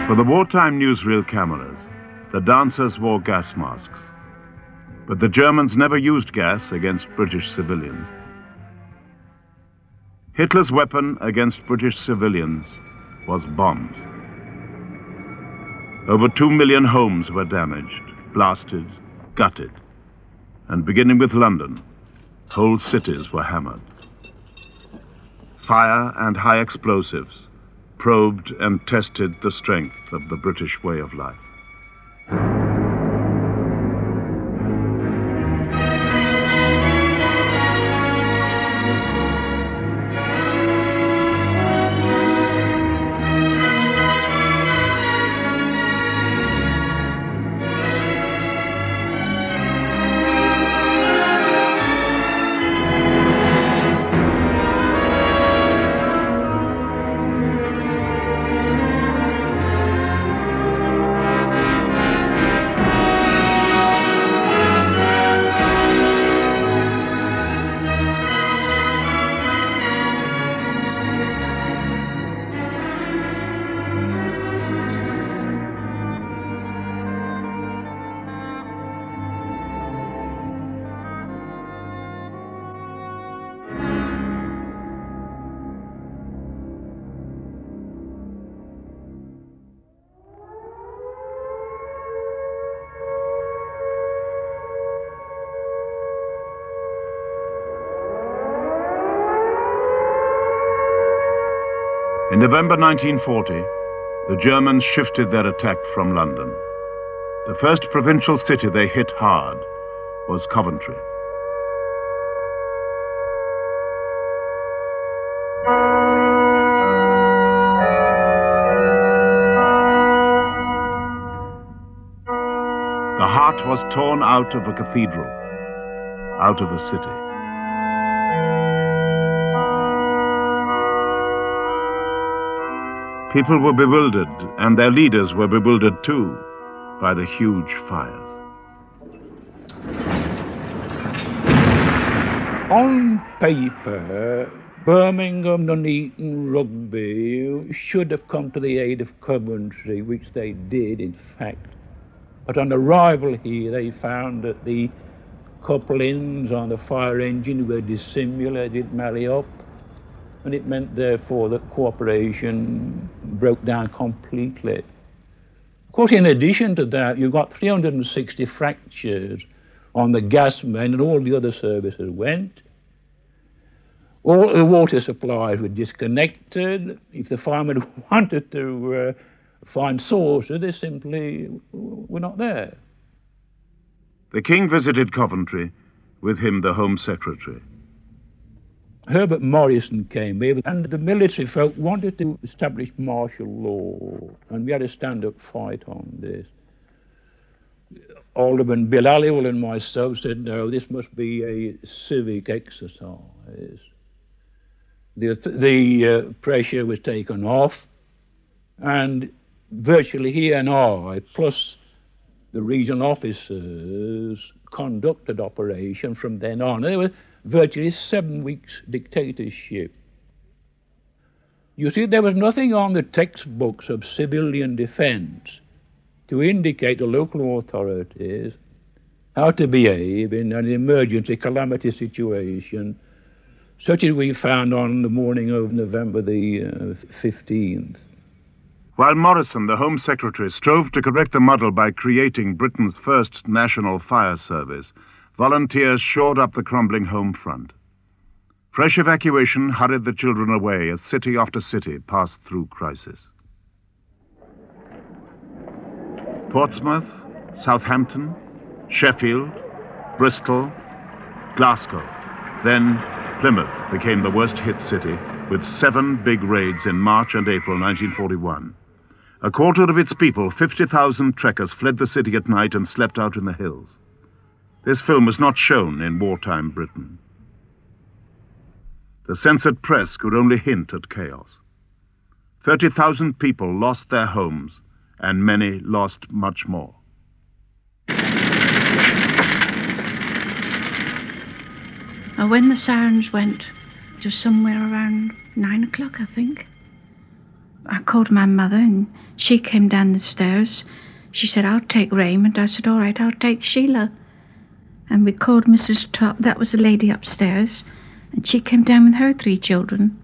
For the wartime newsreel cameras, the dancers wore gas masks. But the Germans never used gas against British civilians. Hitler's weapon against British civilians was bombs. Over 2 million homes were damaged, blasted, gutted. And beginning with London, whole cities were hammered. Fire and high explosives probed and tested the strength of the British way of life. In November 1940, the Germans shifted their attack from London. The first provincial city they hit hard was Coventry. The heart was torn out of a cathedral, out of a city. People were bewildered, and their leaders were bewildered too, by the huge fires. On paper, Birmingham, Nuneaton, Rugby should have come to the aid of Coventry, which they did, in fact. But on arrival here, they found that the couplings on the fire engine were dissimilar, didn't marry up. And it meant, therefore, that cooperation broke down completely. Of course, in addition to that, you've got 360 fractures on the gas main, and all the other services went. All the water supplies were disconnected. If the firemen wanted to find sources, they simply were not there. The King visited Coventry, with him the Home Secretary. Herbert Morrison came here, and the military folk wanted to establish martial law, and we had a stand-up fight on this. Alderman Bill Halliwell and myself said, no, this must be a civic exercise. The pressure was taken off, and virtually he and I, plus the regional officers, conducted operation from then on. There was virtually 7 weeks dictatorship. You see, there was nothing on the textbooks of civilian defense to indicate to local authorities how to behave in an emergency calamity situation, such as we found on the morning of November the 15th. While Morrison, the Home Secretary, strove to correct the muddle by creating Britain's first national fire service, volunteers shored up the crumbling home front. Fresh evacuation hurried the children away as city after city passed through crisis. Portsmouth, Southampton, Sheffield, Bristol, Glasgow. Then Plymouth became the worst hit city, with 7 big raids in March and April 1941. A quarter of its people, 50,000 trekkers, fled the city at night and slept out in the hills. This film was not shown in wartime Britain. The censored press could only hint at chaos. 30,000 people lost their homes, and many lost much more. When the sirens went, just somewhere around 9 o'clock, I think, I called my mother, and she came down the stairs. She said, I'll take Raymond. I said, all right, I'll take Sheila. And we called Mrs. Top. That was the lady upstairs. And she came down with her 3 children.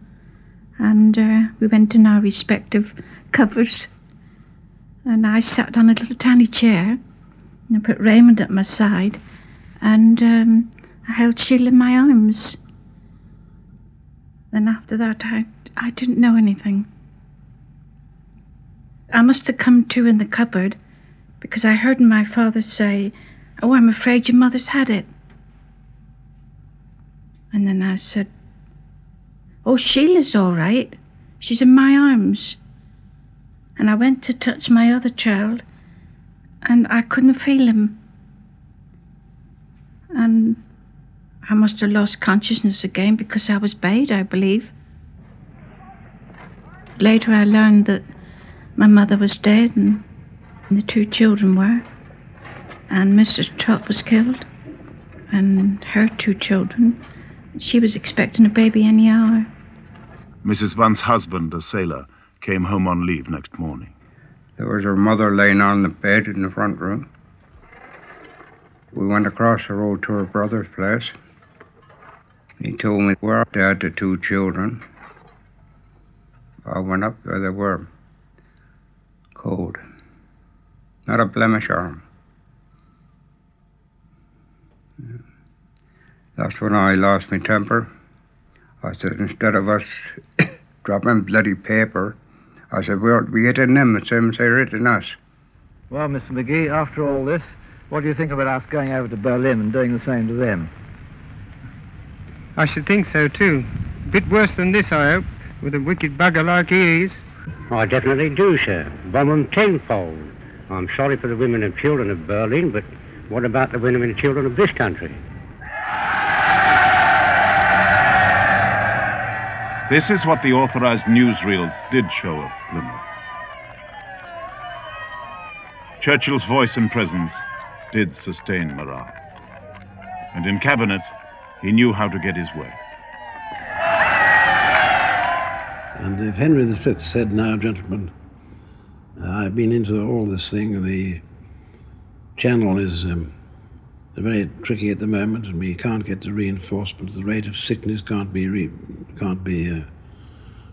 And we went in our respective cupboards. And I sat on a little tiny chair. And I put Raymond at my side. And I held Sheila in my arms. Then after that, I didn't know anything. I must have come to in the cupboard, because I heard my father say, oh, I'm afraid your mother's had it. And then I said, oh, Sheila's all right. She's in my arms. And I went to touch my other child, and I couldn't feel him. And I must have lost consciousness again because I was bathed, I believe. Later I learned that my mother was dead and the 2 children were. And Mrs. Top was killed and her 2 children. She was expecting a baby any hour. Mrs. Bunt's husband, a sailor, came home on leave next morning. There was her mother laying on the bed in the front room. We went across the road to her brother's place. He told me where they had the 2 children. I went up there, they were cold. Not a blemish on them. That's when I lost my temper. I said, instead of us dropping bloody paper, I said, we ought to be hitting them the same as they're hitting us. Well, Mr. McGee, after all this, what do you think about us going over to Berlin and doing the same to them? I should think so, too. A bit worse than this, I hope, with a wicked bugger like he is. I definitely do, sir. Bomb them tenfold. I'm sorry for the women and children of Berlin, but what about the women and children of this country? This is what the authorized newsreels did show of Plymouth. Churchill's voice and presence did sustain morale. And in cabinet, he knew how to get his way. And if Henry V said, now, gentlemen, I've been into all this thing, and the channel is very tricky at the moment, and we can't get the reinforcements. The rate of sickness can't be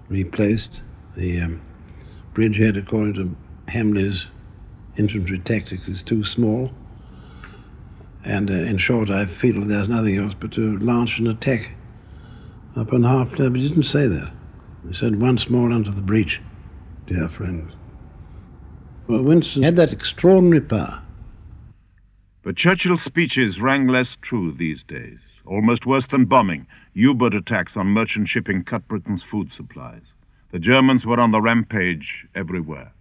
replaced. The bridgehead, according to Hamley's infantry tactics, is too small. And in short, I feel that there's nothing else but to launch an attack upon Harfleur. But he didn't say that. He said, once more into the breach, dear friends. Well, Winston had that extraordinary power. But Churchill's speeches rang less true these days. Almost worse than bombing, U-boat attacks on merchant shipping cut Britain's food supplies. The Germans were on the rampage everywhere.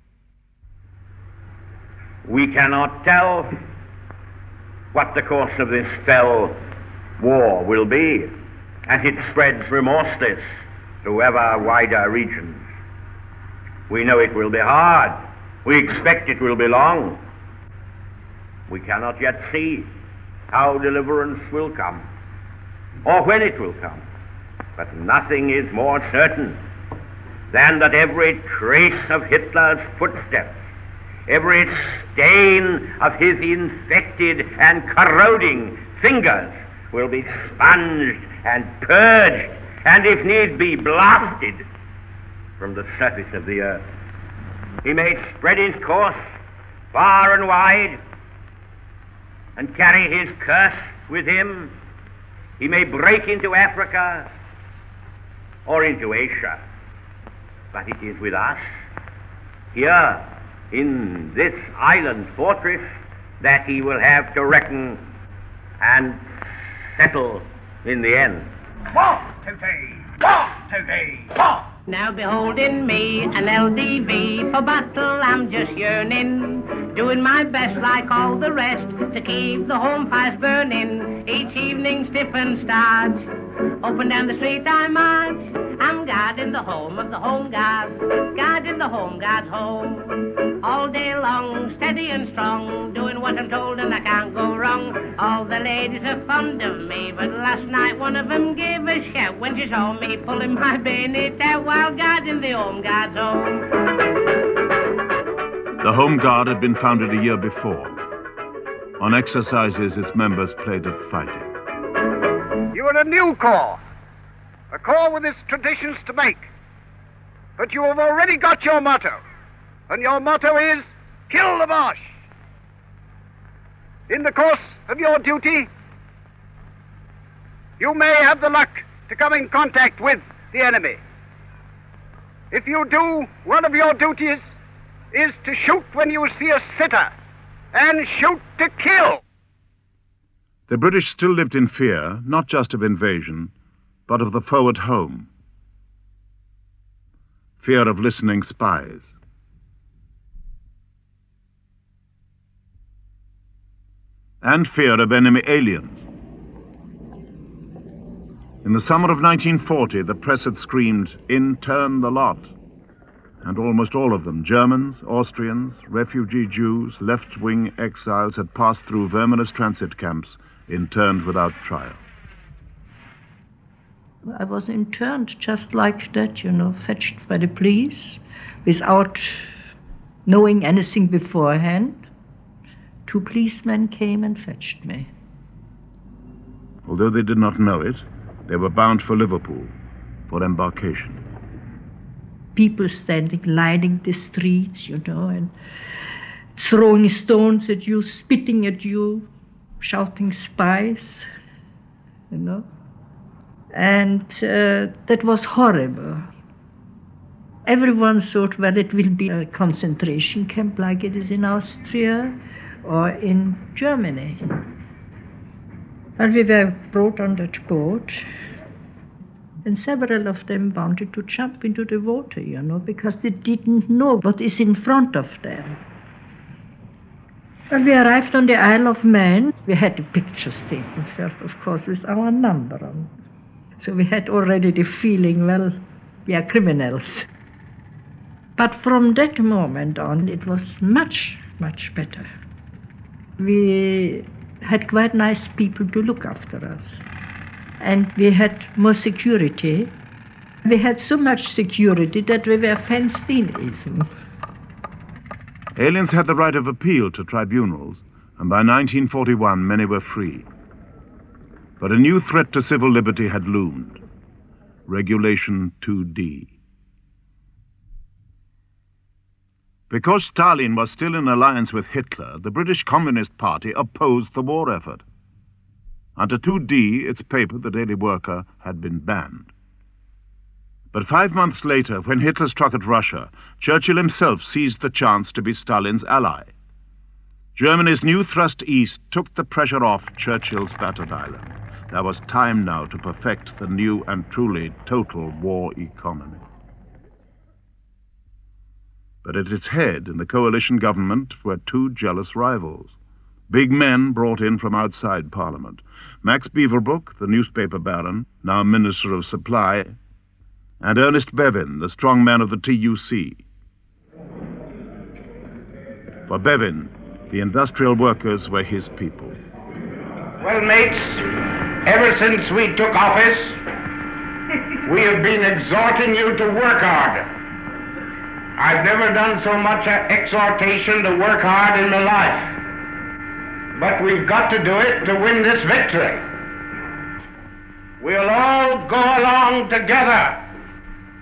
We cannot tell what the course of this fell war will be, as it spreads remorseless through ever wider regions. We know it will be hard. We expect it will be long. We cannot yet see how deliverance will come, or when it will come. But nothing is more certain than that every trace of Hitler's footsteps, every stain of his infected and corroding fingers will be sponged and purged, and if need be, blasted from the surface of the earth. He may spread his course far and wide and carry his curse with him. He may break into Africa or into Asia, but it is with us, here in this island fortress, that he will have to reckon and settle in the end. Now behold in me an LDV, for battle I'm just yearning, doing my best like all the rest to keep the home fires burning. Each evening stiff and starch, up and down the street I march. I'm guarding the home of the home guards, guarding the home guards home. All day long, steady and strong, doing doing what I'm told and I can't go wrong. All the ladies are fond of me, but last night one of them gave a shout when she saw me pulling my bayonet out while guarding the Home Guard's home. The Home Guard had been founded a year before. On exercises, its members played at fighting. You are a new corps, a corps with its traditions to make. But you have already got your motto, and your motto is, kill the Boche. In the course of your duty, you may have the luck to come in contact with the enemy. If you do, one of your duties is to shoot when you see a sitter, and shoot to kill. The British still lived in fear, not just of invasion, but of the foe at home. Fear of listening spies. And fear of enemy aliens. In the summer of 1940, the press had screamed, "In turn the lot." And almost all of them, Germans, Austrians, refugee Jews, left-wing exiles, had passed through verminous transit camps, interned without trial. I was interned just like that, fetched by the police, without knowing anything beforehand. 2 policemen came and fetched me. Although they did not know it, they were bound for Liverpool, for embarkation. People standing, lining the streets, and throwing stones at you, spitting at you, shouting spies, And that was horrible. Everyone thought, well, it will be a concentration camp like it is in Austria or in Germany. And we were brought on that boat, and several of them wanted to jump into the water, because they didn't know what is in front of them. When we arrived on the Isle of Man, we had the pictures taken first, of course, with our number on. So we had already the feeling, well, we are criminals. But from that moment on, it was much, much better. We had quite nice people to look after us. And we had more security. We had so much security that we were fenced in even. Aliens had the right of appeal to tribunals, and by 1941 many were free. But a new threat to civil liberty had loomed. Regulation 2D. Because Stalin was still in alliance with Hitler, the British Communist Party opposed the war effort. Under 2D, its paper, the Daily Worker, had been banned. But 5 months later, when Hitler struck at Russia, Churchill himself seized the chance to be Stalin's ally. Germany's new thrust east took the pressure off Churchill's battered island. There was time now to perfect the new and truly total war economy. But at its head in the coalition government were 2 jealous rivals. Big men brought in from outside Parliament. Max Beaverbrook, the newspaper baron, now Minister of Supply, and Ernest Bevin, the strong man of the TUC. For Bevin, the industrial workers were his people. Well, mates, ever since we took office, we have been exhorting you to work hard. I've never done so much exhortation to work hard in my life. But we've got to do it to win this victory. We'll all go along together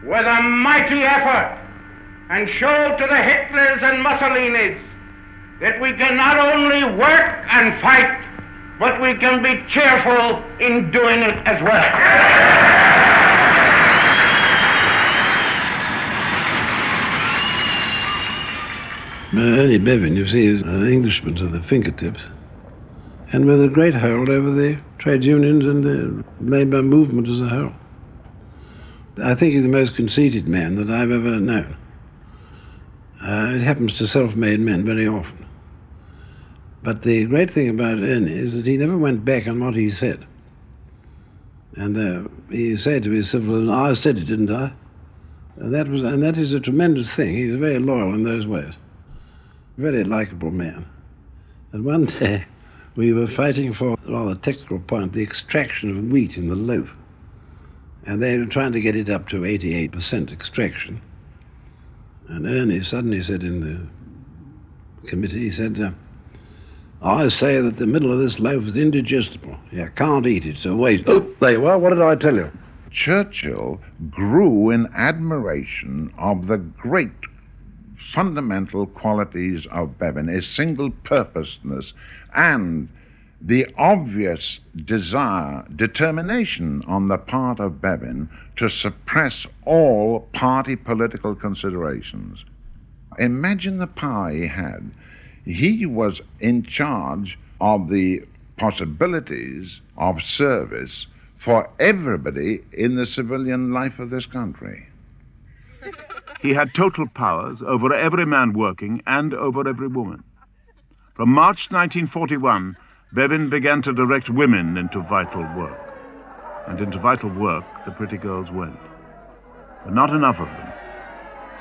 with a mighty effort and show to the Hitlers and Mussolinis that we can not only work and fight, but we can be cheerful in doing it as well. Ernie Bevin, you see, is an Englishman to the fingertips, and with a great hold over the trade unions and the labour movement as a whole. I think he's the most conceited man that I've ever known. It happens to self-made men very often. But the great thing about Ernie is that he never went back on what he said. And he said to his civil, I said it, didn't I? And that is a tremendous thing. He was very loyal in those ways. Very likable man. And one day we were fighting for a rather technical point, the extraction of wheat in the loaf. And they were trying to get it up to 88% extraction. And Ernie suddenly said in the committee, he said, I say that the middle of this loaf is indigestible. You can't eat it, so wait. Oh, there you are. What did I tell you? Churchill grew in admiration of the great fundamental qualities of Bevan, his single-purposedness, and the obvious desire, determination on the part of Bevan to suppress all party political considerations. Imagine the power he had. He was in charge of the possibilities of service for everybody in the civilian life of this country. He had total powers over every man working and over every woman. From March 1941, Bevan began to direct women into vital work. And into vital work, the pretty girls went. But not enough of them.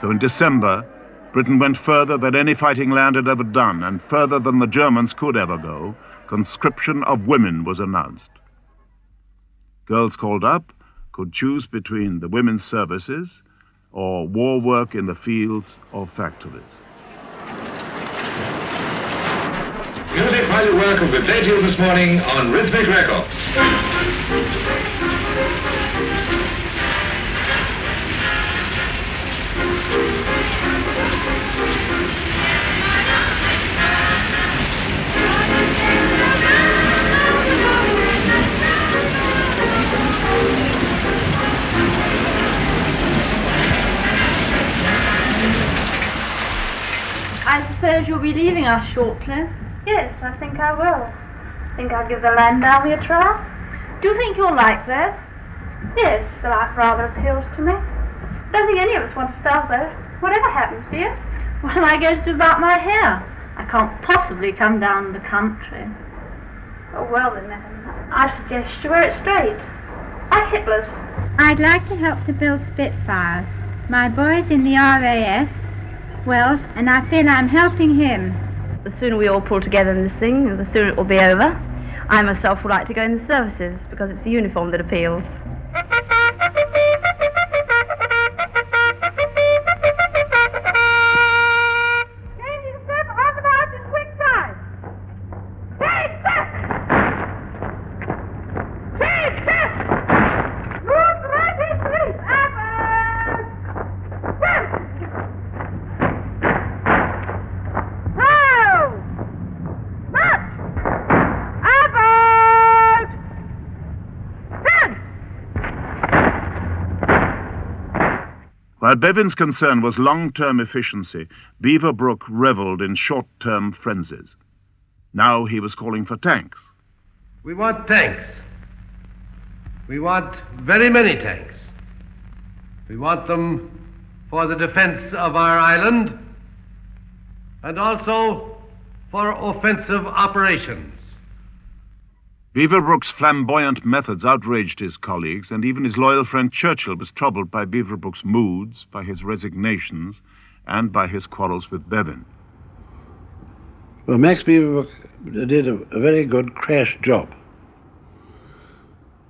So in December, Britain went further than any fighting land had ever done, and further than the Germans could ever go. Conscription of women was announced. Girls called up could choose between the women's services or war work in the fields or factories. Music pilot work of good day to you this morning on Rhythmic Records. I suppose you'll be leaving us shortly? Yes, I think I will. Think I'll give the Landau a try. Do you think you'll like that? Yes, the life rather appeals to me. Don't think any of us want to starve though. Whatever happens here, what am I going to do about my hair? I can't possibly come down the country. Oh, well then, I suggest you wear it straight. Like Hitler's. I'd like to help to build Spitfires. My boy's in the RAF. Well, and I feel I'm helping him. The sooner we all pull together in this thing, the sooner it will be over. I myself would like to go in the services, because it's the uniform that appeals. While Bevan's concern was long-term efficiency, Beaverbrook revelled in short-term frenzies. Now he was calling for tanks. We want tanks. We want very many tanks. We want them for the defense of our island and also for offensive operations. Beaverbrook's flamboyant methods outraged his colleagues, and even his loyal friend Churchill was troubled by Beaverbrook's moods, by his resignations, and by his quarrels with Bevan. Well, Max Beaverbrook did a very good crash job.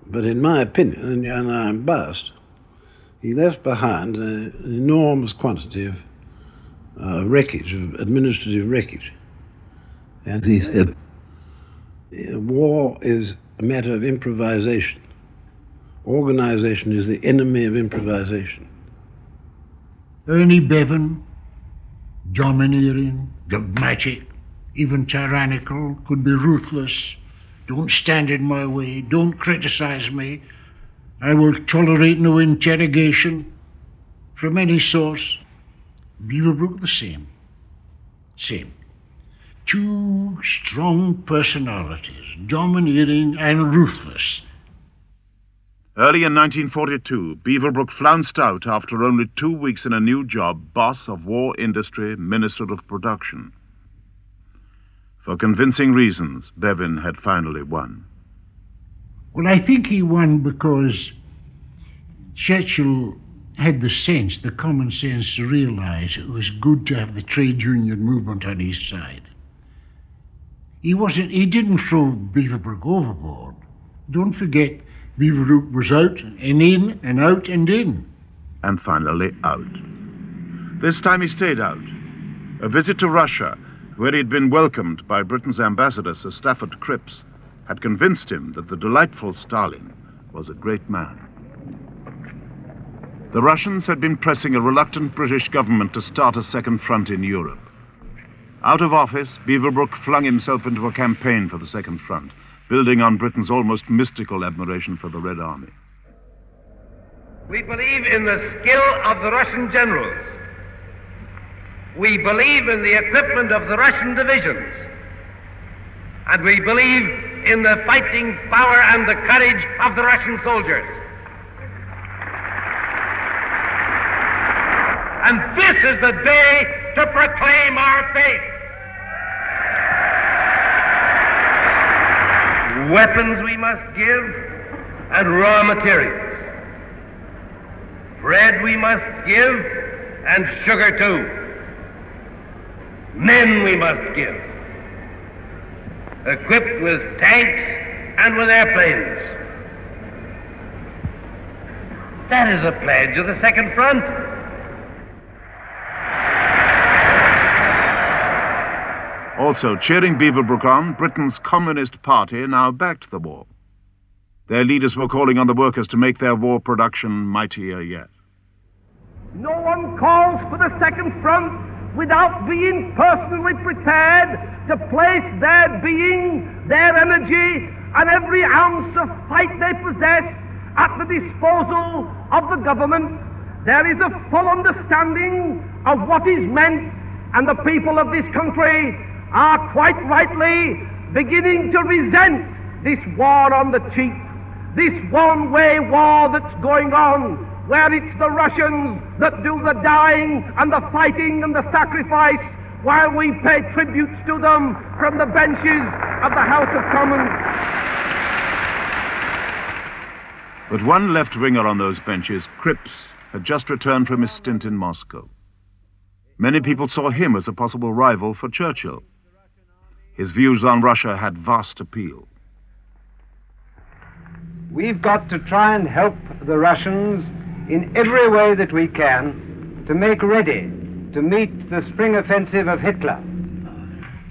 But in my opinion, and I'm biased, he left behind an enormous quantity of wreckage, of administrative wreckage. And he said, war is a matter of improvisation. Organization is the enemy of improvisation. Ernie Bevan, domineering, dogmatic, even tyrannical, could be ruthless. Don't stand in my way, don't criticize me. I will tolerate no interrogation from any source. Beaverbrook the same. Same. Two strong personalities, domineering and ruthless. Early in 1942, Beaverbrook flounced out after only 2 weeks in a new job, boss of War Industry, Minister of Production. For convincing reasons, Bevan had finally won. Well, I think he won because Churchill had the sense, the common sense, to realize it was good to have the trade union movement on his side. He didn't throw Beaverbrook overboard. Don't forget, Beaverbrook was out and in and out and in. And finally out. This time he stayed out. A visit to Russia, where he'd been welcomed by Britain's ambassador, Sir Stafford Cripps, had convinced him that the delightful Stalin was a great man. The Russians had been pressing a reluctant British government to start a second front in Europe. Out of office, Beaverbrook flung himself into a campaign for the second front, building on Britain's almost mystical admiration for the Red Army. We believe in the skill of the Russian generals. We believe in the equipment of the Russian divisions. And we believe in the fighting power and the courage of the Russian soldiers. And this is the day to proclaim our faith. Weapons we must give, and raw materials. Bread we must give, and sugar too. Men we must give, equipped with tanks and with airplanes. That is the pledge of the second front. Also, cheering Beaverbrook on, Britain's Communist Party now backed the war. Their leaders were calling on the workers to make their war production mightier yet. No one calls for the second front without being personally prepared to place their being, their energy, and every ounce of fight they possess at the disposal of the government. There is a full understanding of what is meant, and the people of this country are quite rightly beginning to resent this war on the cheap, this one-way war that's going on, where it's the Russians that do the dying and the fighting and the sacrifice, while we pay tributes to them from the benches of the House of Commons. But one left-winger on those benches, Cripps, had just returned from his stint in Moscow. Many people saw him as a possible rival for Churchill. His views on Russia had vast appeal. We've got to try and help the Russians in every way that we can to make ready to meet the spring offensive of Hitler.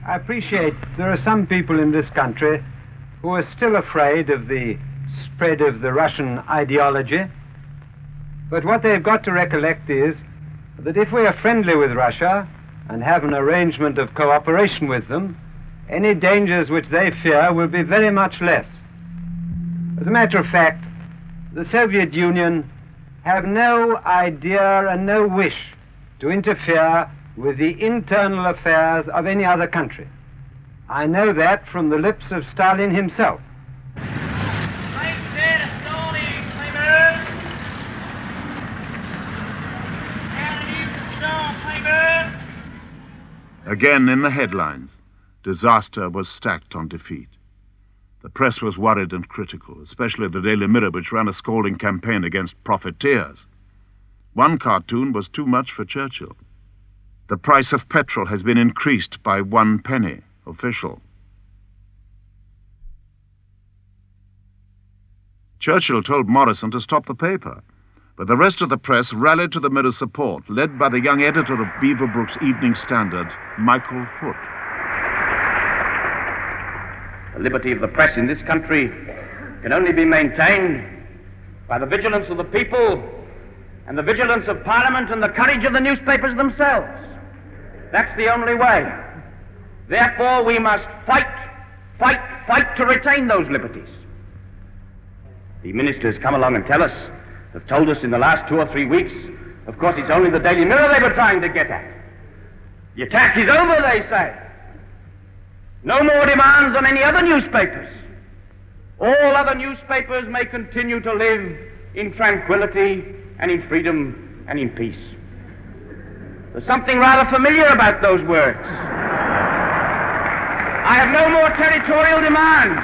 I appreciate there are some people in this country who are still afraid of the spread of the Russian ideology, but what they've got to recollect is that if we are friendly with Russia and have an arrangement of cooperation with them, any dangers which they fear will be very much less. As a matter of fact, the Soviet Union have no idea and no wish to interfere with the internal affairs of any other country. I know that from the lips of Stalin himself. Again in the headlines, disaster was stacked on defeat. The press was worried and critical, especially the Daily Mirror, which ran a scolding campaign against profiteers. One cartoon was too much for Churchill. The price of petrol has been increased by 1 penny, official. Churchill told Morrison to stop the paper, but the rest of the press rallied to the Mirror's support, led by the young editor of Beaverbrook's Evening Standard, Michael Foote. The liberty of the press in this country can only be maintained by the vigilance of the people and the vigilance of Parliament and the courage of the newspapers themselves. That's the only way. Therefore, we must fight to retain those liberties. The ministers come along and tell us, have told us in the last 2 or 3 weeks, of course it's only the Daily Mirror they were trying to get at. The attack is over, they say. No more demands on any other newspapers. All other newspapers may continue to live in tranquility and in freedom and in peace. There's something rather familiar about those words. I have no more territorial demands.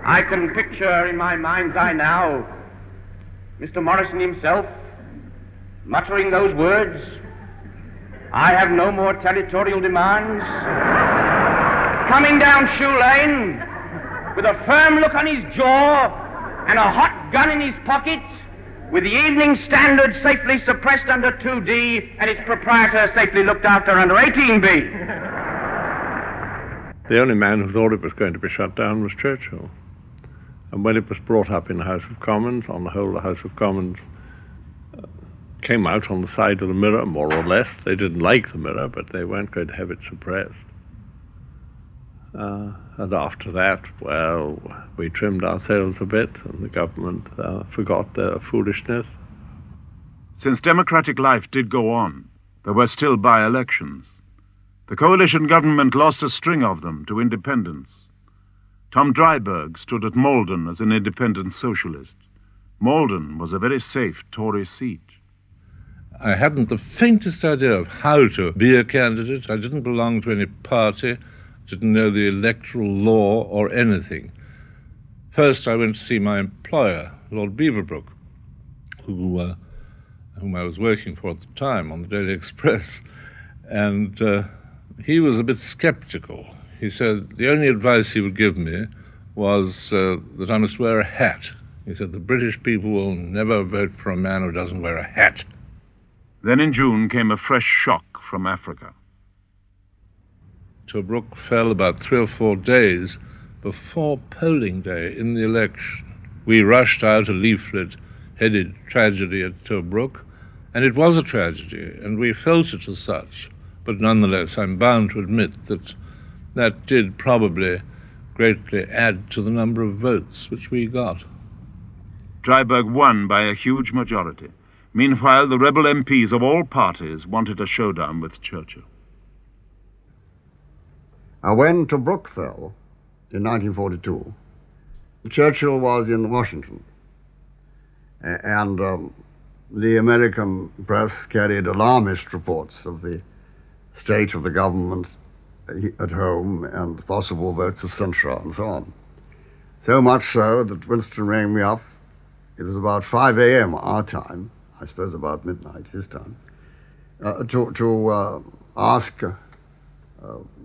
I can picture in my mind's eye now Mr. Morrison himself muttering those words I have no more territorial demands. Coming down Shoe Lane, with a firm look on his jaw and a hot gun in his pocket, with the Evening Standard safely suppressed under 2D and its proprietor safely looked after under 18B. The only man who thought it was going to be shut down was Churchill. And when it was brought up in the House of Commons, on the whole, the House of Commons came out on the side of the mirror, more or less. They didn't like the mirror, but they weren't going to have it suppressed. And after that, well, we trimmed our sails a bit, and the government forgot their foolishness. Since democratic life did go on, there were still by-elections. The coalition government lost a string of them to independents. Tom Dryburgh stood at Malden as an independent socialist. Malden was a very safe Tory seat. I hadn't the faintest idea of how to be a candidate. I didn't belong to any party, didn't know the electoral law or anything. First, I went to see my employer, Lord Beaverbrook, whom I was working for at the time on the Daily Express, and he was a bit sceptical. He said the only advice he would give me was that I must wear a hat. He said the British people will never vote for a man who doesn't wear a hat. Then in June came a fresh shock from Africa. Tobruk fell about 3 or 4 days before polling day in the election. We rushed out a leaflet headed "Tragedy at Tobruk," and it was a tragedy, and we felt it as such. But nonetheless, I'm bound to admit that that did probably greatly add to the number of votes which we got. Dryburgh won by a huge majority. Meanwhile, the rebel MPs of all parties wanted a showdown with Churchill. When Tobruk fell in 1942, Churchill was in Washington, and the American press carried alarmist reports of the state of the government at home and possible votes of censure and so on. So much so that Winston rang me up. It was about 5 a.m. our time, I suppose about midnight his time, to ask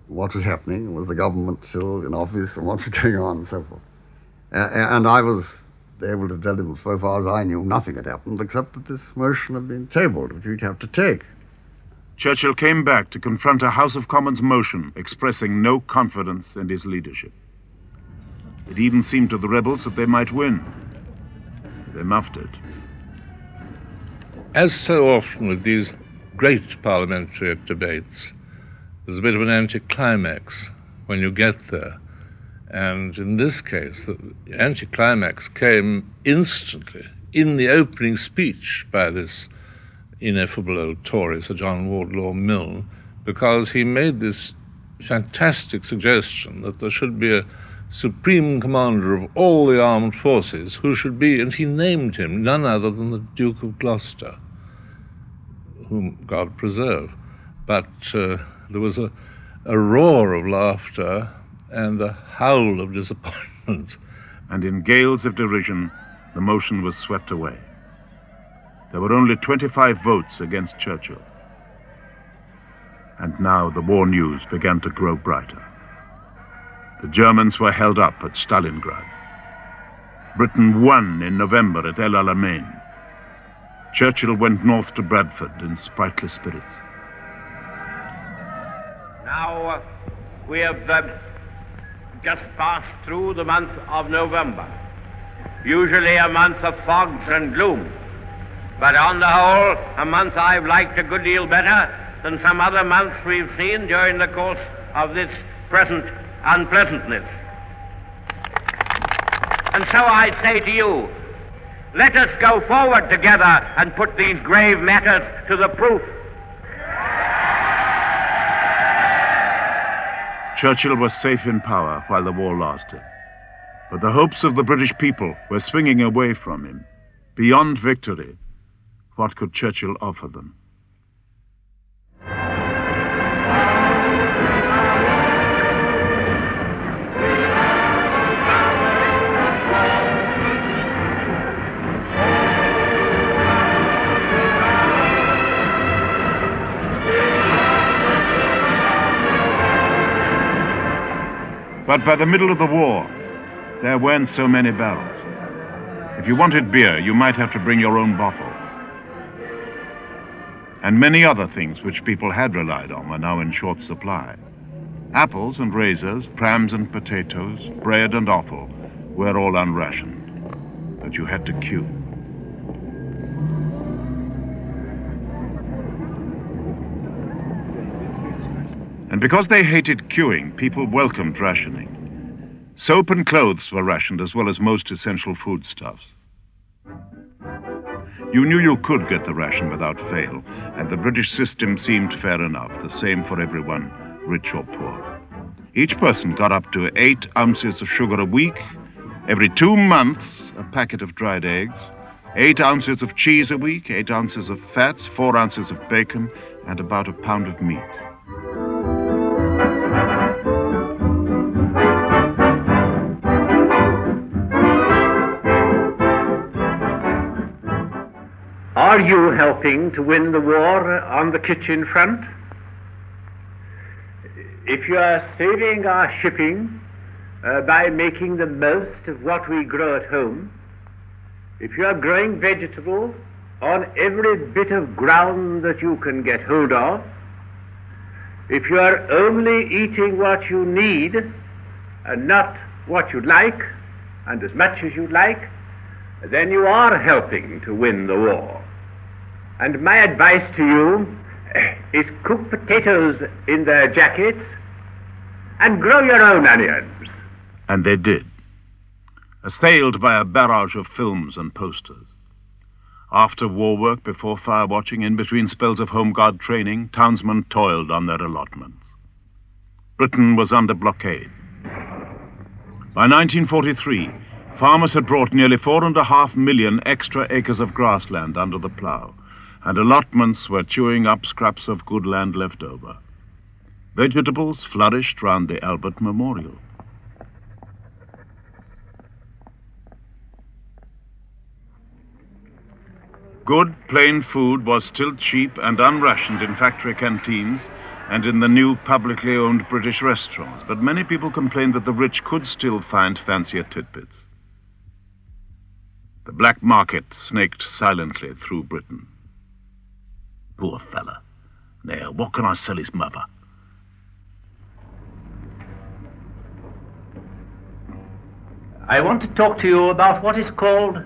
what was happening, was the government still in office, and what was going on, and so forth. And I was able to tell him, so far as I knew, nothing had happened, except that this motion had been tabled, which we'd have to take. Churchill came back to confront a House of Commons motion expressing no confidence in his leadership. It even seemed to the rebels that they might win. They muffed it. As so often with these great parliamentary debates, there's a bit of an anticlimax when you get there. And in this case, the anticlimax came instantly in the opening speech by this ineffable old Tory, Sir John Wardlaw Milne, because he made this fantastic suggestion that there should be a supreme commander of all the armed forces who should be, and he named him none other than the Duke of Gloucester, whom God preserve. But there was a roar of laughter and a howl of disappointment. And in gales of derision, the motion was swept away. There were only 25 votes against Churchill. And now the war news began to grow brighter. The Germans were held up at Stalingrad. Britain won in November at El Alamein. Churchill went north to Bradford in sprightly spirits. Now, we have just passed through the month of November, usually a month of fogs and gloom, but on the whole, a month I've liked a good deal better than some other months we've seen during the course of this present unpleasantness. And so I say to you, let us go forward together and put these grave matters to the proof. Churchill was safe in power while the war lasted. But the hopes of the British people were swinging away from him. Beyond victory, what could Churchill offer them? But by the middle of the war, there weren't so many barrels. If you wanted beer, you might have to bring your own bottle. And many other things which people had relied on were now in short supply. Apples and razors, prams and potatoes, bread and offal were all unrationed, but you had to queue. And because they hated queuing, people welcomed rationing. Soap and clothes were rationed, as well as most essential foodstuffs. You knew you could get the ration without fail, and the British system seemed fair enough, the same for everyone, rich or poor. Each person got up to 8 ounces of sugar a week, every 2 months a packet of dried eggs, 8 ounces of cheese a week, 8 ounces of fats, 4 ounces of bacon, and about a pound of meat. Are you helping to win the war on the kitchen front? If you are saving our shipping by making the most of what we grow at home, if you are growing vegetables on every bit of ground that you can get hold of, if you are only eating what you need and not what you'd like and as much as you'd like, then you are helping to win the war. And my advice to you is cook potatoes in their jackets and grow your own onions. And they did, assailed by a barrage of films and posters. After war work, before fire watching, in between spells of Home Guard training, townsmen toiled on their allotments. Britain was under blockade. By 1943, farmers had brought nearly 4.5 million extra acres of grassland under the plough, and allotments were chewing up scraps of good land left over. Vegetables flourished round the Albert Memorial. Good, plain food was still cheap and unrationed in factory canteens and in the new publicly owned British restaurants, but many people complained that the rich could still find fancier tidbits. The black market snaked silently through Britain. Poor fella. Now, what can I sell his mother? I want to talk to you about what is called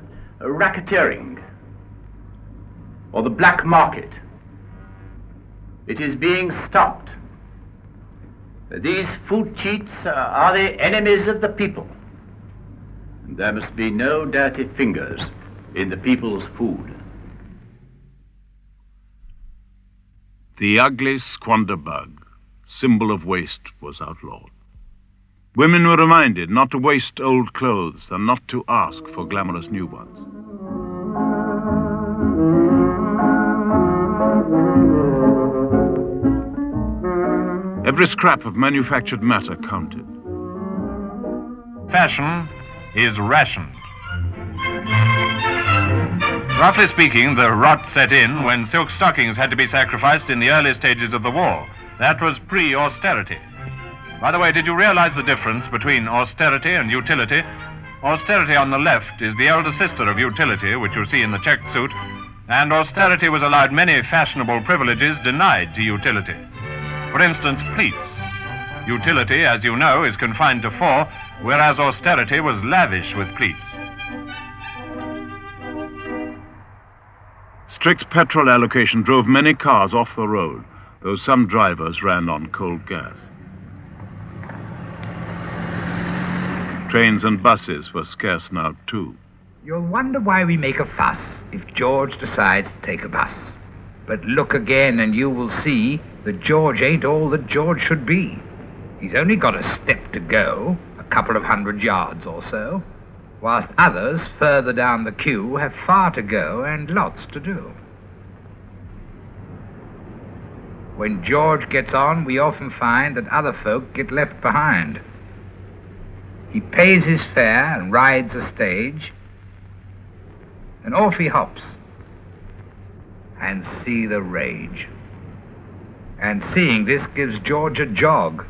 racketeering, or the black market. It is being stopped. These food cheats are the enemies of the people. There must be no dirty fingers in the people's food. The ugly squander bug, symbol of waste, was outlawed. Women were reminded not to waste old clothes and not to ask for glamorous new ones. Every scrap of manufactured matter counted. Fashion is rationed. Roughly speaking, the rot set in when silk stockings had to be sacrificed in the early stages of the war. That was pre-austerity. By the way, did you realize the difference between austerity and utility? Austerity on the left is the elder sister of utility, which you see in the checked suit, and austerity was allowed many fashionable privileges denied to utility. For instance, pleats. Utility, as you know, is confined to 4, whereas austerity was lavish with pleats. Strict petrol allocation drove many cars off the road, though some drivers ran on cold gas. Trains and buses were scarce now, too. You'll wonder why we make a fuss if George decides to take a bus. But look again and you will see that George ain't all that George should be. He's only got a step to go, a couple of 100 yards or so, whilst others further down the queue have far to go and lots to do. When George gets on, we often find that other folk get left behind. He pays his fare and rides a stage, and off he hops. And see the rage. And seeing this gives George a jog.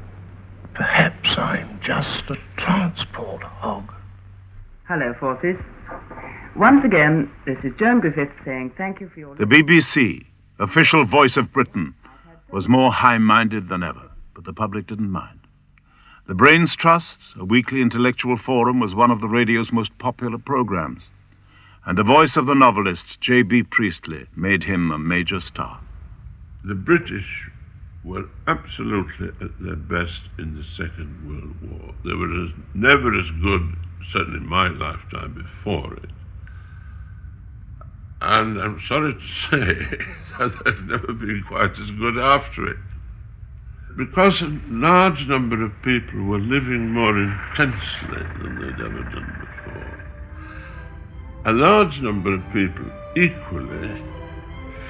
Perhaps I'm just a transport hog. Hello, forces. Once again, this is Joan Griffith saying thank you for your... The BBC, official voice of Britain, was more high-minded than ever, but the public didn't mind. The Brains Trust, a weekly intellectual forum, was one of the radio's most popular programs, and the voice of the novelist J.B. Priestley made him a major star. The British were absolutely at their best in the Second World War. They were never as good, certainly in my lifetime, before it. And I'm sorry to say that they've never been quite as good after it. Because a large number of people were living more intensely than they'd ever done before. A large number of people equally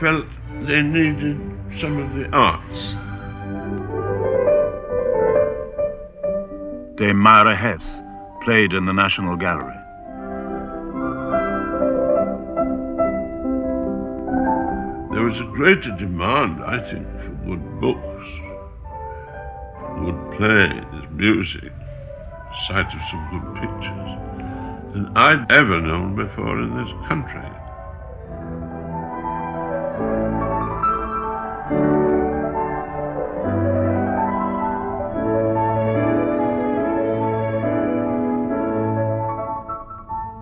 felt they needed some of the arts. Dame Myra Hess played in the National Gallery. There was a greater demand, I think, for good books, good plays, music, sight of some good pictures, than I'd ever known before in this country.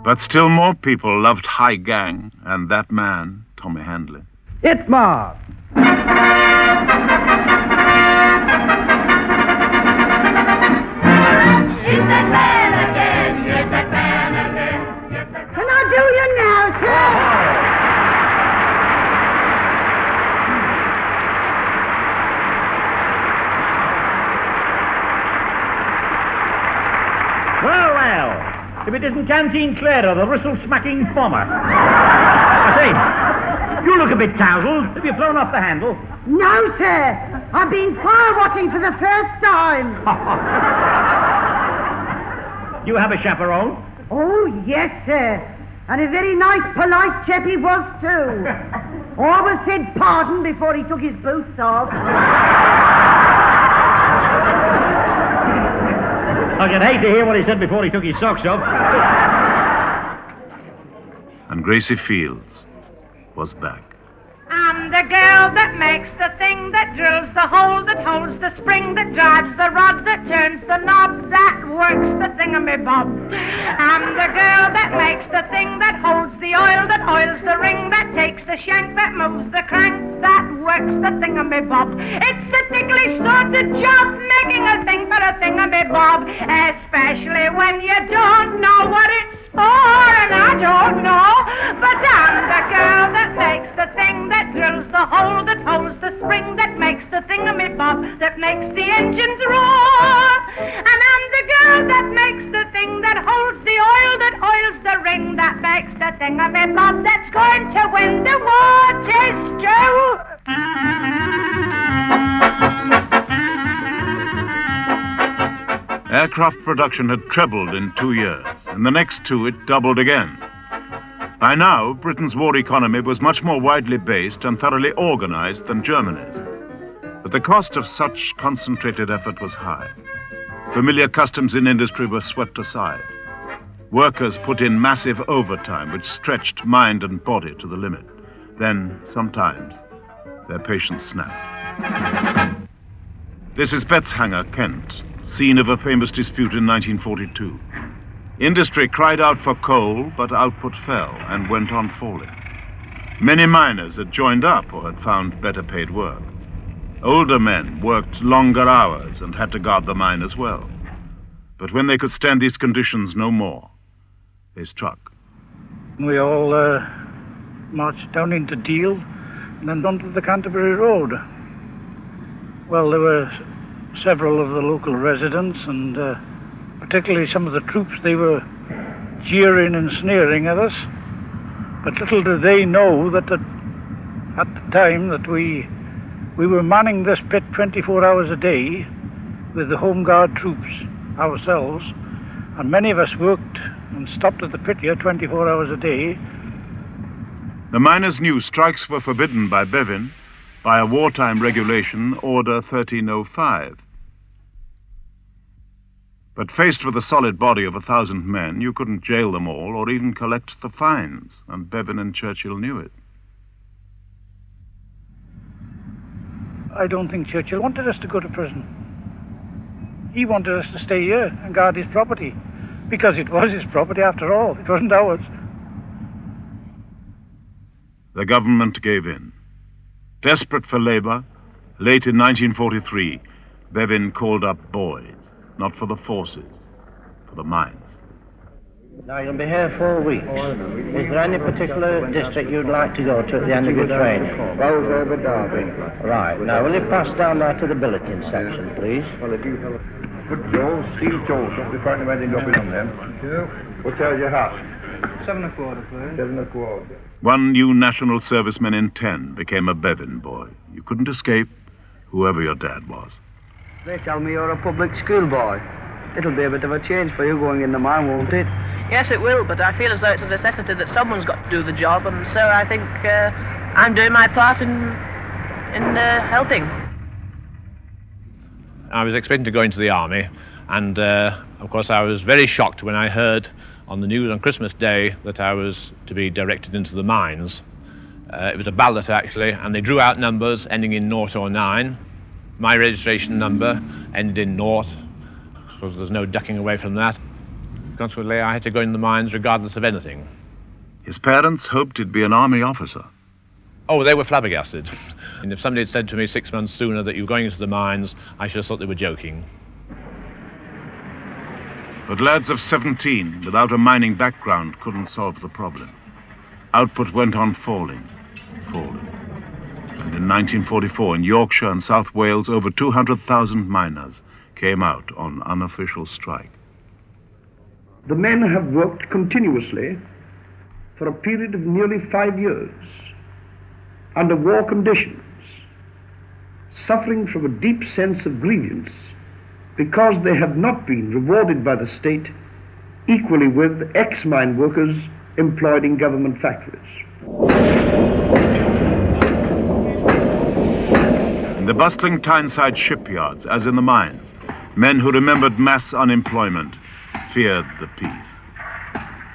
But still more people loved High Gang and that man, Tommy Handley. Itmar! Is that man again? Yes, that man again. Yes, that man. Can I do you now, sir? Well, well. If it isn't Canteen Clara, the whistle-smacking bomber. I say, you look a bit tousled. Have you flown off the handle? No, sir. I've been fire-watching for the first time. You have a chaperone? Oh, yes, sir. And a very nice, polite chap he was, too. Always said pardon before he took his boots off. I should hate to hear what he said before he took his socks off. And Gracie Fields was back. I'm the girl that makes the thing that drills, the hole that holds, the spring that drives, the rod that turns, the knob that works, the thingamabob. I'm the girl that makes the thing that holds, the oil that oils, the ring that takes, the shank that moves, the crank that works, the thingamabob. It's a ticklish sort of job, making a thing for a thingamabob, especially when you don't know what it's for, and I don't know. But I'm the girl that makes the thing that drills, the hole that holds, the spring that makes the thingamabob, that makes the engines roar. And I'm the girl that makes the thing that holds, the oil that oils, the ring that makes the thingamabob, that's going to win the war. 'Tis true. Aircraft production had trebled in 2 years. In the next 2, it doubled again. By now, Britain's war economy was much more widely based and thoroughly organized than Germany's. But the cost of such concentrated effort was high. Familiar customs in industry were swept aside. Workers put in massive overtime, which stretched mind and body to the limit. Then, sometimes, their patience snapped. This is Betshanger, Kent, scene of a famous dispute in 1942. Industry cried out for coal, but output fell and went on falling. Many miners had joined up or had found better paid work. Older men worked longer hours and had to guard the mine as well. But when they could stand these conditions no more, they struck. We all marched down into Deal and then onto the Canterbury Road. Well, there were several of the local residents and particularly some of the troops. They were jeering and sneering at us. But little did they know that at the time that we were manning this pit 24 hours a day with the Home Guard troops ourselves, and many of us worked and stopped at the pit here 24 hours a day. The miners knew strikes were forbidden by Bevin, by a wartime regulation, Order 1305. But faced with a solid body of 1,000 men, you couldn't jail them all or even collect the fines, and Bevan and Churchill knew it. I don't think Churchill wanted us to go to prison. He wanted us to stay here and guard his property, because it was his property after all. It wasn't ours. The government gave in. Desperate for labor, late in 1943, Bevan called up boys, not for the forces, for the mines. Now, you'll be here 4 weeks. Is there any particular district you'd like to go to at the end of your training? Wells over Derby. Right. Now, will you pass down there to the billeting section, please? Well, if you have a good Joe, steel toes, don't be frightened about dropping on them. Thank you. What size your hat? 7 1/4, please. 7 1/4. One new national serviceman in 10 became a Bevan boy. You couldn't escape, whoever your dad was. They tell me you're a public school boy. It'll be a bit of a change for you going in the mine, won't it? Yes, it will, but I feel as though it's a necessity that someone's got to do the job, and so I think I'm doing my part in helping. I was expecting to go into the army, and of course I was very shocked when I heard on the news on Christmas Day that I was to be directed into the mines. It was a ballot, actually, and they drew out numbers ending in 0 or 9. My registration number ended in 0, because there's no ducking away from that. Consequently, I had to go in the mines regardless of anything. His parents hoped he'd be an army officer. Oh, they were flabbergasted. And if somebody had said to me 6 months sooner that you were going into the mines, I should have thought they were joking. But lads of 17 without a mining background couldn't solve the problem. Output went on falling. And in 1944, in Yorkshire and South Wales, over 200,000 miners came out on unofficial strike. The men have worked continuously for a period of nearly 5 years under war conditions, suffering from a deep sense of grievance because they have not been rewarded by the state equally with ex-mine workers employed in government factories. In the bustling Tyneside shipyards, as in the mines, men who remembered mass unemployment feared the peace.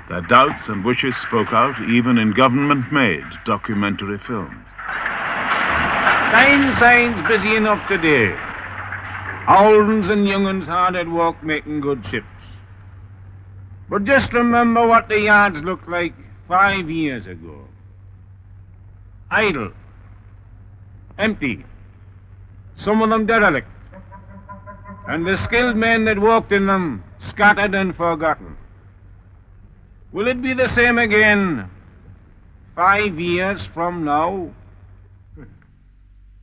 Their doubts and wishes spoke out even in government-made documentary films. Tyneside's busy enough today. Old uns and young uns hard at work making good ships. But just remember what the yards looked like 5 years ago. Idle. Empty. Some of them derelict. And the skilled men that worked in them scattered and forgotten. Will it be the same again 5 years from now?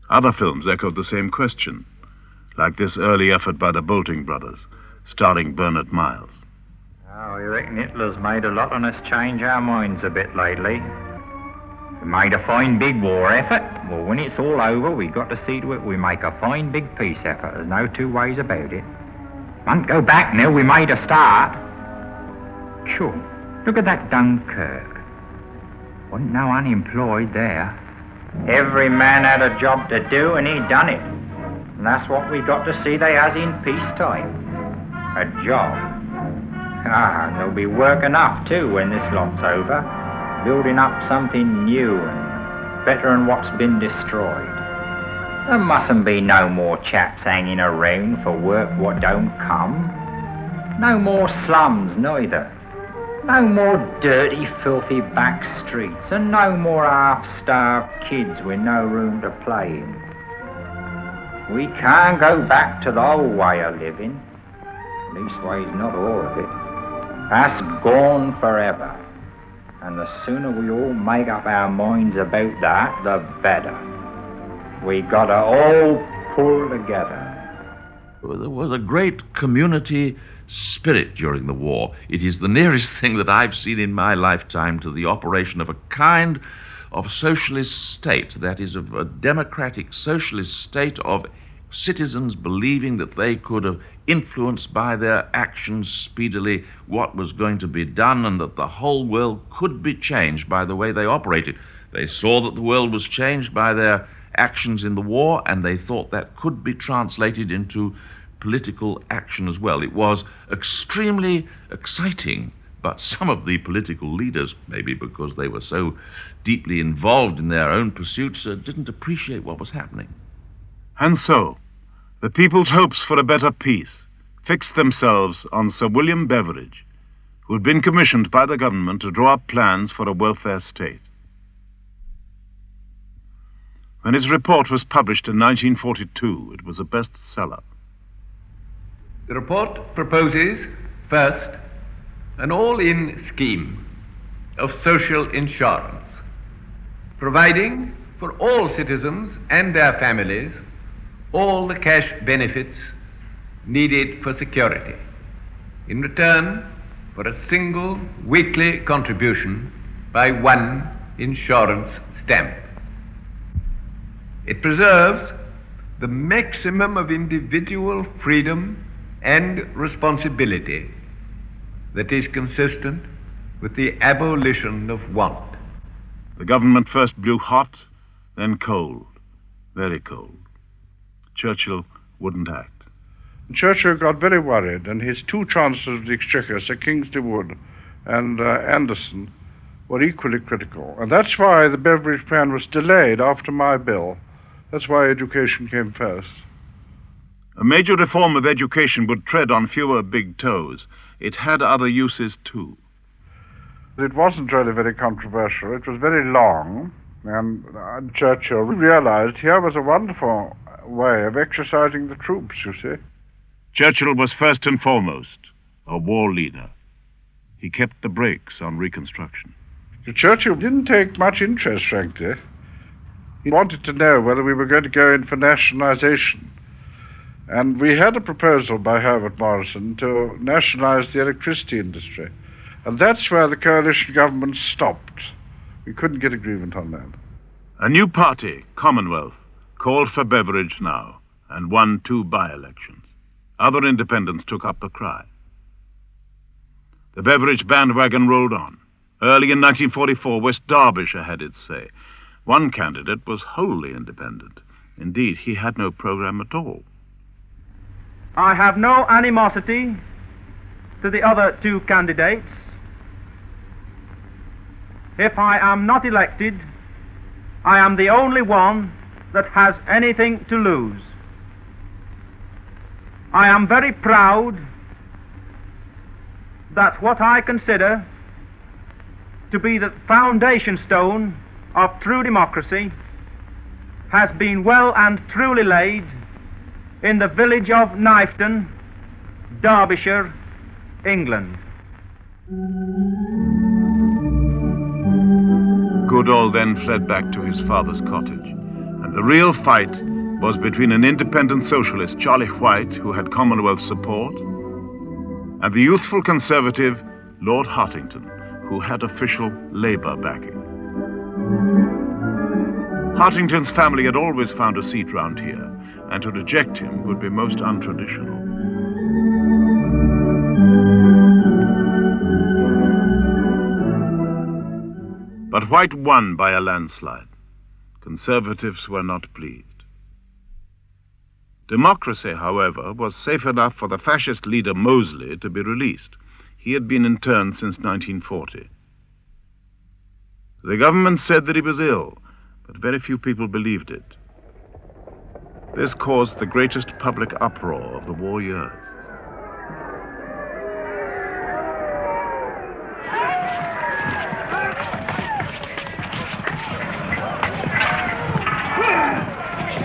Other films echoed the same question, like this early effort by the Bolting brothers, starring Bernard Miles. Oh, you reckon Hitler's made a lot on us change our minds a bit lately? We made a fine big war effort. Well, when it's all over, we got to see to it we make a fine big peace effort. There's no two ways about it. Won't go back now, we made a start. Sure, look at that Dunkirk. Wasn't no unemployed there. Every man had a job to do and he done it. And that's what we got to see they has in peacetime. A job. And there'll be work enough too when this lot's over. Building up something new and better than what's been destroyed. There mustn't be no more chaps hanging around for work what don't come. No more slums neither. No more dirty, filthy back streets, and no more half-starved kids with no room to play in. We can't go back to the old way of living. Leastways, not all of it. That's gone forever. And the sooner we all make up our minds about that, the better. We gotta all pull together. There was a great community spirit during the war. It is the nearest thing that I've seen in my lifetime to the operation of a kind of socialist state, that is, of a democratic socialist state of citizens believing that they could have influenced by their actions speedily what was going to be done, and that the whole world could be changed by the way they operated. They saw that the world was changed by their actions in the war, and they thought that could be translated into political action as well. It was extremely exciting, but some of the political leaders, maybe because they were so deeply involved in their own pursuits, didn't appreciate what was happening. And so, the people's hopes for a better peace fixed themselves on Sir William Beveridge, who had been commissioned by the government to draw up plans for a welfare state. When his report was published in 1942, it was a bestseller. The report proposes, first, an all-in scheme of social insurance, providing for all citizens and their families all the cash benefits needed for security, in return for a single weekly contribution by one insurance stamp. It preserves the maximum of individual freedom and responsibility that is consistent with the abolition of want. The government first blew hot, then cold, very cold. Churchill wouldn't act. Churchill got very worried, and his two Chancellors of the Exchequer, Sir Kingsley Wood and Anderson, were equally critical. And that's why the Beveridge plan was delayed after my bill. That's why education came first. A major reform of education would tread on fewer big toes. It had other uses, too. It wasn't really very controversial. It was very long, and Churchill realized here was a wonderful way of exercising the troops, you see. Churchill was first and foremost a war leader. He kept the brakes on Reconstruction. Churchill didn't take much interest, frankly. He wanted to know whether we were going to go in for nationalization. And we had a proposal by Herbert Morrison to nationalize the electricity industry. And that's where the coalition government stopped. We couldn't get agreement on that. A new party, Commonwealth, called for Beveridge now and won 2 by-elections. Other independents took up the cry. The Beveridge bandwagon rolled on. Early in 1944, West Derbyshire had its say. One candidate was wholly independent. Indeed, he had no program at all. I have no animosity to the other 2 candidates. If I am not elected, I am the only one that has anything to lose. I am very proud that what I consider to be the foundation stone of true democracy has been well and truly laid in the village of Knifton, Derbyshire, England. Goodall then fled back to his father's cottage, and the real fight was between an independent socialist, Charlie White, who had Commonwealth support, and the youthful conservative, Lord Hartington, who had official Labour backing. Hartington's family had always found a seat round here, and to reject him would be most untraditional. But White won by a landslide. Conservatives were not pleased. Democracy, however, was safe enough for the fascist leader Mosley to be released. He had been interned since 1940. The government said that he was ill, but very few people believed it. This caused the greatest public uproar of the war years.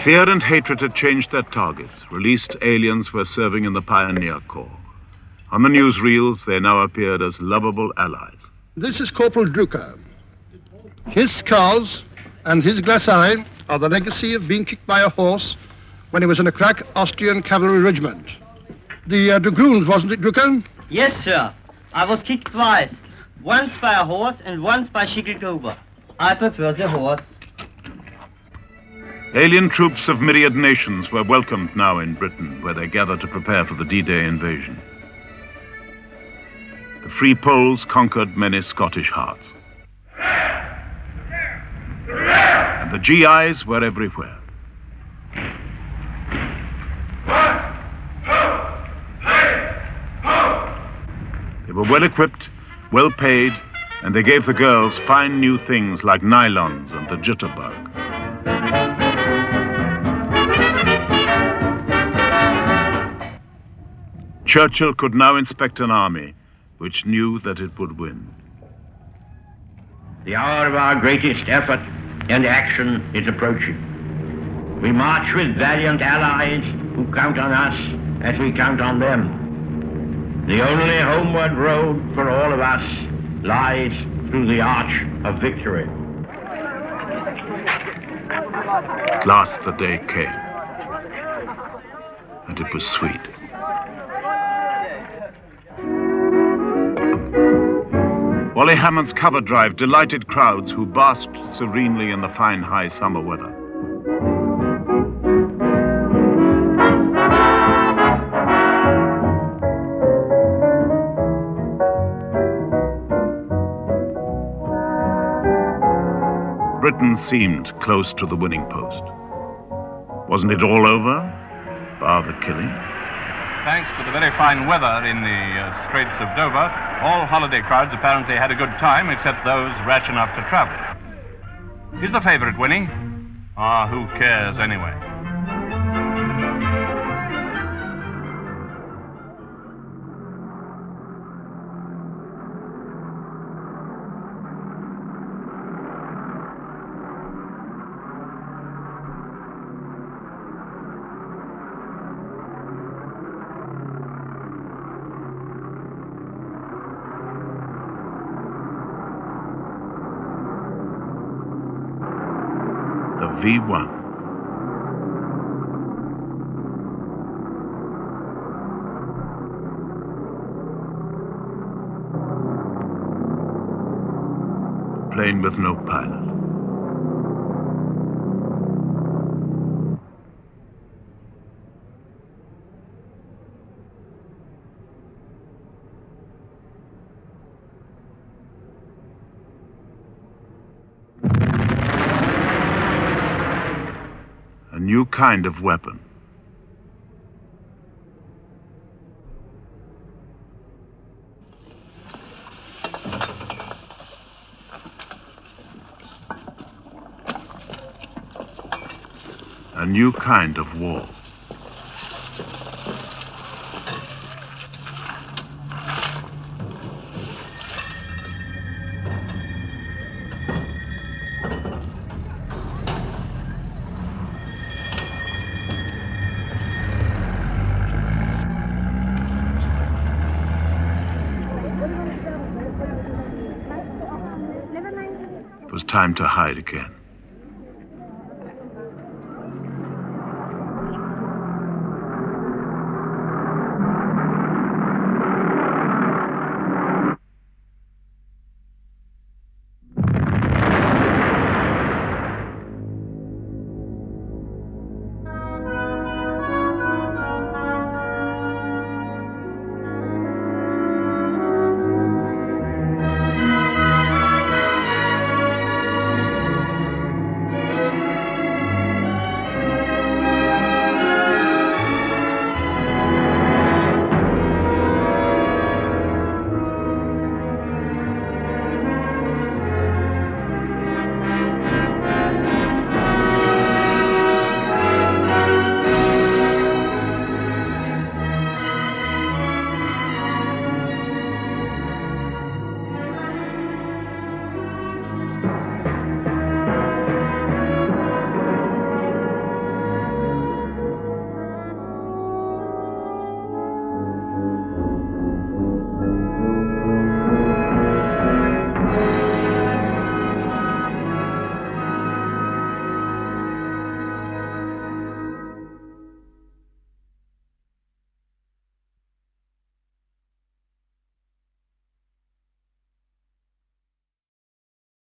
Fear and hatred had changed their targets. Released aliens were serving in the Pioneer Corps. On the newsreels, they now appeared as lovable allies. This is Corporal Drucker. His scars and his glass eye are the legacy of being kicked by a horse when he was in a crack Austrian cavalry regiment. The dragoons, wasn't it, Drucker? Yes, sir. I was kicked twice. Once by a horse and once by Schicklgruber. I prefer the horse. Alien troops of myriad nations were welcomed now in Britain, where they gathered to prepare for the D-Day invasion. The Free Poles conquered many Scottish hearts. And the GIs were everywhere. 1, 2, well equipped, well paid, and they gave the girls fine new things like nylons and the jitterbug. Churchill could now inspect an army which knew that it would win. The hour of our greatest effort and action is approaching. We march with valiant allies who count on us as we count on them. The only homeward road for all of us lies through the arch of victory. At last the day came, and it was sweet. Wally Hammond's cover drive delighted crowds who basked serenely in the fine high summer weather. Britain seemed close to the winning post. Wasn't it all over, bar the killing? Thanks to the very fine weather in the Straits of Dover, all holiday crowds apparently had a good time, except those rash enough to travel. Is the favourite winning? Ah, who cares anyway? V1. Plane with no pilot. A new kind of weapon. A new kind of war. It was time to hide again.